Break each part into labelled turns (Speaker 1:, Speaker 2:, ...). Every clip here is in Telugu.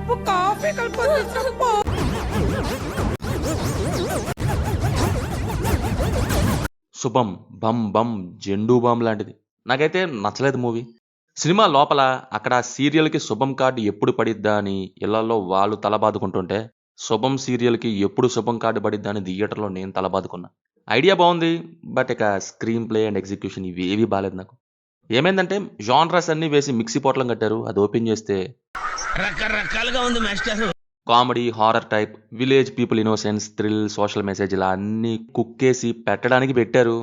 Speaker 1: కప్పు కాఫీ కలిపి చెప్పు.
Speaker 2: శుభం బం బం జెండూ బాంబ్ లాంటిది. నాకైతే నచ్చలేదు మూవీ. సినిమా లోపల అక్కడ సీరియల్కి శుభం కార్డు ఎప్పుడు పడిద్దా అని ఇళ్లలో వాళ్ళు తల బాదుకుంటుంటే, శుభం సీరియల్కి ఎప్పుడు శుభం కార్డు పడిద్దా అని థియేటర్లో నేను తల బాదుకున్నా. ఐడియా బాగుంది, బట్ ఇక స్క్రీన్ ప్లే అండ్ ఎగ్జిక్యూషన్ ఇవేవి బాలేదు నాకు. ఏమైందంటే జాన్రస్ అన్ని వేసి మిక్సీ పోట్లం కట్టారు. అది ఓపెన్ చేస్తే
Speaker 3: రకరకాలుగా ఉంది master.
Speaker 2: Comedy, horror type, village people innocence, thrill, social message ఇలా అన్నీ కుక్కేసి పెట్టడానికి పెట్టారు.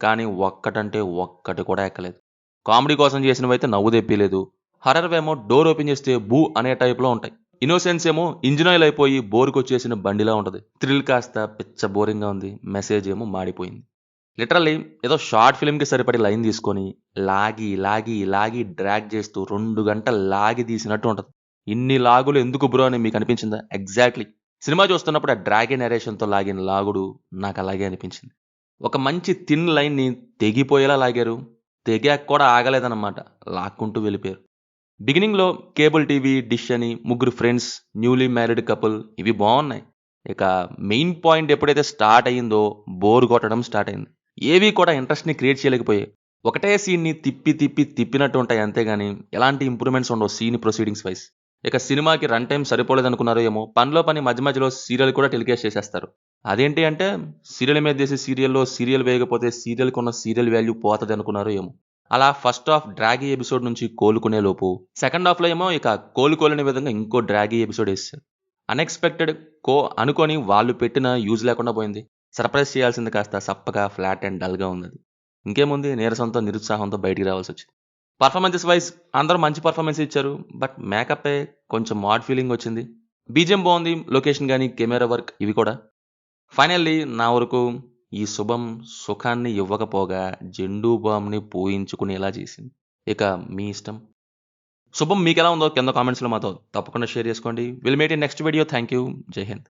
Speaker 2: కానీ ఒక్కటంటే ఒక్కటి కూడా ఎక్కలేదు. కామెడీ కోసం చేసినవైతే నవ్వు తెప్పిలేదు. హర్రర్ ఏమో డోర్ ఓపెన్ చేస్తే బూ అనే టైప్లో ఉంటాయి. ఇన్నోసెన్స్ ఏమో ఇంజిన్ ఆయిల్ అయిపోయి బోరుకొచ్చేసిన బండిలా ఉంటుంది. థ్రిల్ కాస్త పిచ్చ బోరింగ్గా ఉంది. మెసేజ్ ఏమో మాడిపోయింది. లిటరల్లీ ఏదో షార్ట్ ఫిల్మ్కి సరిపడి లైన్ తీసుకొని లాగి లాగి లాగి డ్రాగ్ చేస్తూ 2 గంటలు లాగి తీసినట్టు ఉంటుంది. ఇన్ని లాగులు ఎందుకు బ్రో అని మీకు అనిపించిందా? ఎగ్జాక్ట్లీ. సినిమా చూస్తున్నప్పుడు ఆ డ్రాగే నరేషన్తో లాగిన లాగుడు నాకు అలాగే అనిపించింది. ఒక మంచి థిన్ లైన్ని తెగిపోయేలా లాగారు. తెగాక కూడా ఆగలేదన్నమాట, లాక్కుంటూ వెళ్ళిపోయారు. బిగినింగ్లో కేబుల్ టీవీ, డిష్ అని, ముగ్గురు ఫ్రెండ్స్, న్యూలీ మ్యారీడ్ కపుల్ ఇవి బాగున్నాయి. ఇక మెయిన్ పాయింట్ ఎప్పుడైతే స్టార్ట్ అయ్యిందో బోర్ కొట్టడం స్టార్ట్ అయింది. ఏవి కూడా ఇంట్రెస్ట్ని క్రియేట్ చేయలేకపోయాయి. ఒకటే సీన్ని తిప్పినట్టు ఉంటాయి, అంతేగాని ఎలాంటి ఇంప్రూవ్మెంట్స్ ఉండవు సీన్ ప్రొసీడింగ్స్ వైజ్. ఇక సినిమాకి రన్ టైం సరిపోలేదనుకున్నారో ఏమో, పనిలో పని మధ్య మధ్యలో సీరియల్ కూడా టెలికాస్ట్ చేసేస్తారు. అదేంటి అంటే సీరియల్ మీద చేసే సీరియల్లో సీరియల్ వేయకపోతే సీరియల్కి ఉన్న సీరియల్ వాల్యూ పోతుంది అనుకున్నారో ఏమో. అలా ఫస్ట్ హాఫ్ డ్రాగీ ఎపిసోడ్ నుంచి కోలుకునే లోపు సెకండ్ హాఫ్లో ఏమో ఇక కోలుకోలేని విధంగా ఇంకో డ్రాగీ ఎపిసోడ్ వేస్తారు. అన్ఎక్స్పెక్టెడ్ అనుకొని వాళ్ళు పెట్టిన యూజ్ లేకుండా పోయింది. సర్ప్రైజ్ చేయాల్సింది కాస్త సప్పగా, ఫ్లాట్ అండ్ డల్గా ఉంది. ఇంకేముంది, నీరసంతో నిరుత్సాహంతో బయటికి రావాల్సి వచ్చింది. పర్ఫార్మెన్సెస్ వైజ్ అందరూ మంచి పర్ఫార్మెన్స్ ఇచ్చారు, బట్ మేకప్పే కొంచెం మాడ్ ఫీలింగ్ వచ్చింది. బీజిఎం బాగుంది, లొకేషన్ కానీ, కెమెరా వర్క్ ఇవి కూడా. ఫైనల్లీ నా వరకు ఈ శుభం సుఖాన్ని ఇవ్వకపోగా జెండూ బాంబ్ని పూయించుకునేలా చేసింది. ఇక మీ ఇష్టం. శుభం మీకు ఎలా ఉందో కింద కామెంట్స్లో మాతో తప్పకుండా షేర్ చేసుకోండి. Will meet in next video. Thank you. జై హింద్.